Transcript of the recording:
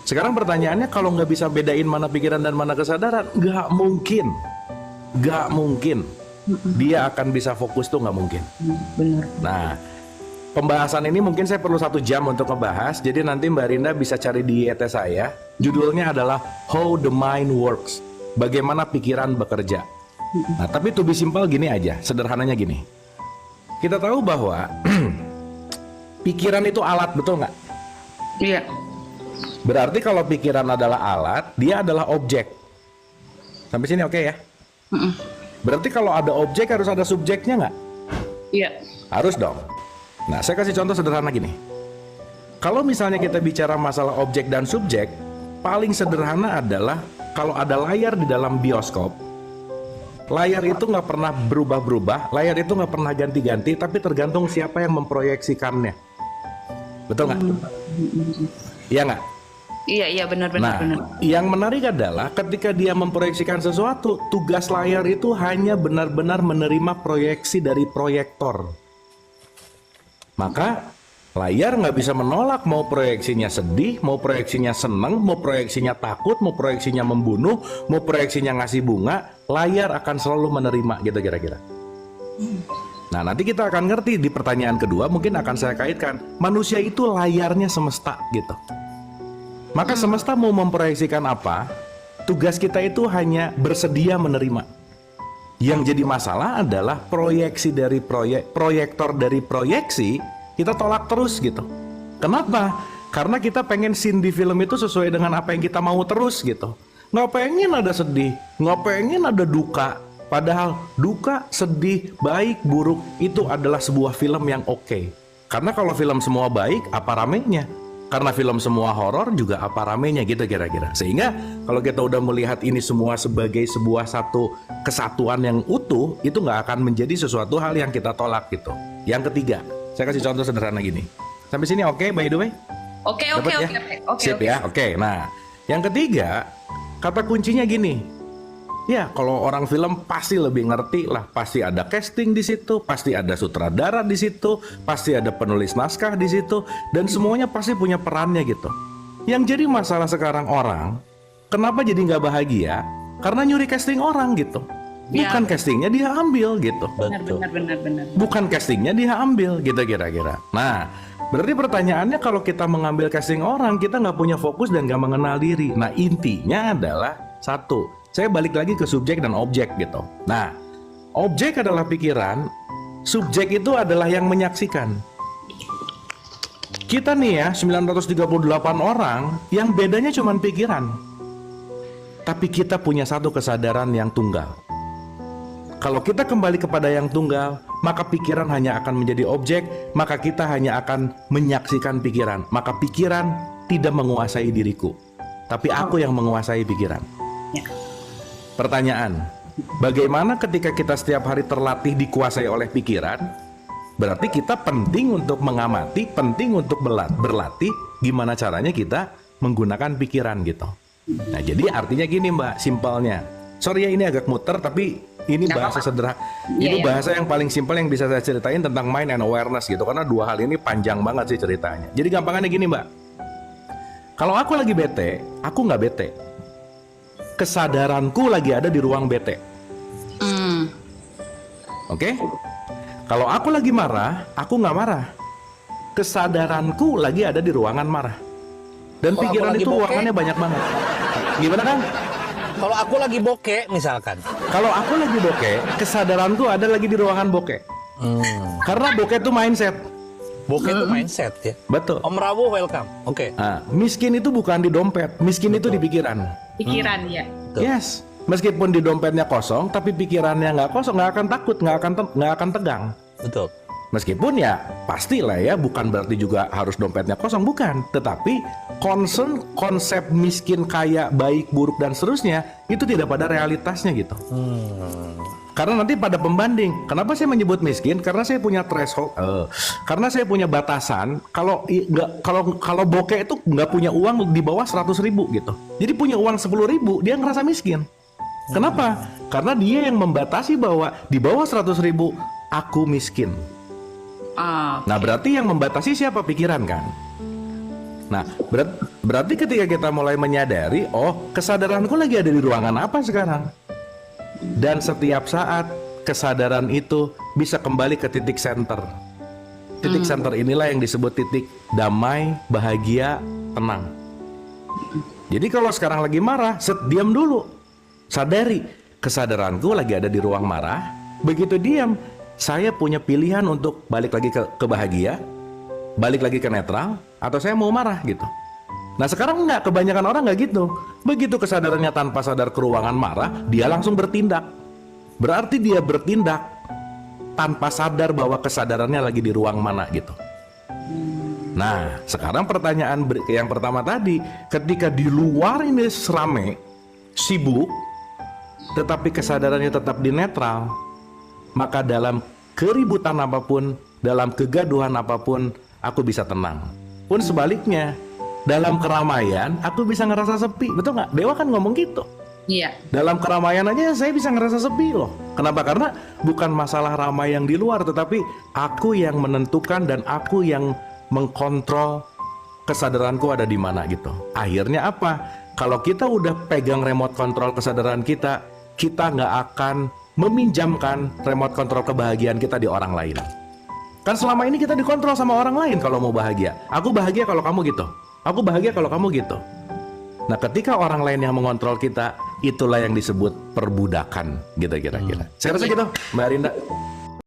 Sekarang pertanyaannya, kalau nggak bisa bedain mana pikiran dan mana kesadaran, nggak mungkin. Nggak mungkin. Dia akan bisa fokus tuh nggak mungkin. Benar. Nah, pembahasan ini mungkin saya perlu 1 jam untuk ngebahas. Jadi nanti Mbak Rinda bisa cari di YT saya. Judulnya adalah How the Mind Works. Bagaimana pikiran bekerja. Nah, tapi to be simple gini aja, sederhananya gini. Kita tahu bahwa pikiran itu alat, betul nggak? Iya. Berarti kalau pikiran adalah alat, dia adalah objek. Sampai sini oke ya? Berarti kalau ada objek harus ada subjeknya nggak? Iya. Harus dong. Nah, saya kasih contoh sederhana gini. Kalau misalnya kita bicara masalah objek dan subjek, paling sederhana adalah kalau ada layar di dalam bioskop, layar itu nggak pernah berubah-berubah, layar itu nggak pernah ganti-ganti, tapi tergantung siapa yang memproyeksikannya. Betul nggak? Iya nggak? Iya, benar. Nah, yang menarik adalah ketika dia memproyeksikan sesuatu, tugas layar itu hanya benar-benar menerima proyeksi dari proyektor. Maka layar nggak bisa menolak mau proyeksinya sedih, mau proyeksinya senang, mau proyeksinya takut, mau proyeksinya membunuh, mau proyeksinya ngasih bunga, layar akan selalu menerima gitu kira-kira. Nah, nanti kita akan ngerti di pertanyaan kedua, mungkin akan saya kaitkan. Manusia itu layarnya semesta gitu. Maka semesta mau memproyeksikan apa, tugas kita itu hanya bersedia menerima. Yang jadi masalah adalah proyeksi dari proyektor dari proyeksi, kita tolak terus gitu. Kenapa? Karena kita pengen scene di film itu sesuai dengan apa yang kita mau terus gitu. Nggak pengen ada sedih, nggak pengen ada duka. Padahal duka, sedih, baik, buruk itu adalah sebuah film yang oke. Karena kalau film semua baik, apa ramenya? Karena film semua horor juga apa ramenya gitu kira-kira. Sehingga kalau kita udah melihat ini semua sebagai sebuah satu kesatuan yang utuh, itu nggak akan menjadi sesuatu hal yang kita tolak gitu. Yang ketiga, saya kasih contoh sederhana gini. Sampai sini oke, by the way? Oke. Sip ya, oke. Nah, yang ketiga, kata kuncinya gini. Ya, kalau orang film pasti lebih ngerti lah, pasti ada casting di situ, pasti ada sutradara di situ, pasti ada penulis naskah di situ, dan semuanya pasti punya perannya gitu. Yang jadi masalah sekarang orang, kenapa jadi nggak bahagia? Karena nyuri casting orang gitu. Bukan castingnya dia ambil gitu. Benar. Bukan castingnya dia ambil gitu kira-kira. Nah, berarti pertanyaannya kalau kita mengambil casting orang, kita nggak punya fokus dan nggak mengenal diri. Nah, intinya adalah satu. Saya balik lagi ke subjek dan objek gitu. Nah, objek adalah pikiran, subjek itu adalah yang menyaksikan. Kita nih ya, 938 orang, yang bedanya cuma pikiran. Tapi kita punya satu kesadaran yang tunggal. Kalau kita kembali kepada yang tunggal, maka pikiran hanya akan menjadi objek, maka kita hanya akan menyaksikan pikiran. Maka pikiran tidak menguasai diriku, tapi aku yang menguasai pikiran. Ya. Pertanyaan, bagaimana ketika kita setiap hari terlatih dikuasai oleh pikiran? Berarti kita penting untuk mengamati, penting untuk berlatih gimana caranya kita menggunakan pikiran gitu. Nah, jadi artinya gini Mbak, simpelnya. Sorry ya ini agak muter, tapi ini bahasa sederhana. Ini bahasa yang paling simpel yang bisa saya ceritain tentang mind and awareness gitu. Karena dua hal ini panjang banget sih ceritanya. Jadi gampangannya gini Mbak. Kalau aku lagi bete, aku nggak bete. Kesadaranku lagi ada di ruang bete. Oke? Kalau aku lagi marah, aku nggak marah. Kesadaranku lagi ada di ruangan marah. Dan Kalau pikiran itu ruangannya banyak banget. Gimana kan? Kalau aku lagi bokeh misalkan. Kalau aku lagi bokeh, kesadaranku ada lagi di ruangan bokeh. Karena bokeh itu mindset. Bokeh itu mindset ya. Betul. Om Rawo welcome. Oke. Nah, miskin itu bukan di dompet, miskin itu di pikiran. Pikiran ya. Yes. Meskipun di dompetnya kosong, tapi pikirannya nggak kosong, nggak akan takut, nggak akan tegang. Betul. Meskipun ya pastilah ya, bukan berarti juga harus dompetnya kosong, bukan. Tetapi konsep miskin, kaya, baik, buruk dan seterusnya itu tidak pada realitasnya gitu. Karena nanti pada pembanding. Kenapa saya menyebut miskin? Karena saya punya threshold. Karena saya punya batasan. Kalau bokeh itu nggak punya uang di bawah 100.000 gitu. Jadi punya uang 10.000 dia ngerasa miskin. Kenapa? Karena dia yang membatasi bahwa di bawah 100.000 aku miskin. Nah berarti yang membatasi siapa? Pikiran kan. Nah, berarti ketika kita mulai menyadari, oh kesadaranku lagi ada di ruangan apa sekarang? Dan setiap saat kesadaran itu bisa kembali ke titik center. Titik center inilah yang disebut titik damai, bahagia, tenang. Jadi kalau sekarang lagi marah, diam dulu. Sadari, kesadaranku lagi ada di ruang marah. Begitu diam, saya punya pilihan untuk balik lagi ke bahagia, balik lagi ke netral, atau saya mau marah gitu. Nah sekarang enggak, kebanyakan orang nggak gitu. Begitu kesadarannya tanpa sadar ke ruangan marah, dia langsung bertindak. Berarti dia bertindak tanpa sadar bahwa kesadarannya lagi di ruang mana gitu. Nah sekarang pertanyaan yang pertama tadi, ketika di luar ini serame, sibuk, tetapi kesadarannya tetap di netral, maka dalam keributan apapun, dalam kegaduhan apapun, aku bisa tenang. Pun sebaliknya, dalam keramaian aku bisa ngerasa sepi. Betul nggak? Dewa kan ngomong gitu. Iya. Dalam keramaian aja saya bisa ngerasa sepi loh. Kenapa? Karena bukan masalah ramai yang di luar, tetapi aku yang menentukan dan aku yang mengkontrol kesadaranku ada di mana gitu. Akhirnya apa? Kalau kita udah pegang remote kontrol kesadaran kita, kita nggak akan meminjamkan remote kontrol kebahagiaan kita di orang lain. Kan selama ini kita dikontrol sama orang lain kalau mau bahagia. Aku bahagia kalau kamu gitu. Aku bahagia kalau kamu gitu. Nah ketika orang lain yang mengontrol kita, itulah yang disebut perbudakan gitu kira-kira. Saya rasa gitu Mbak Arinda.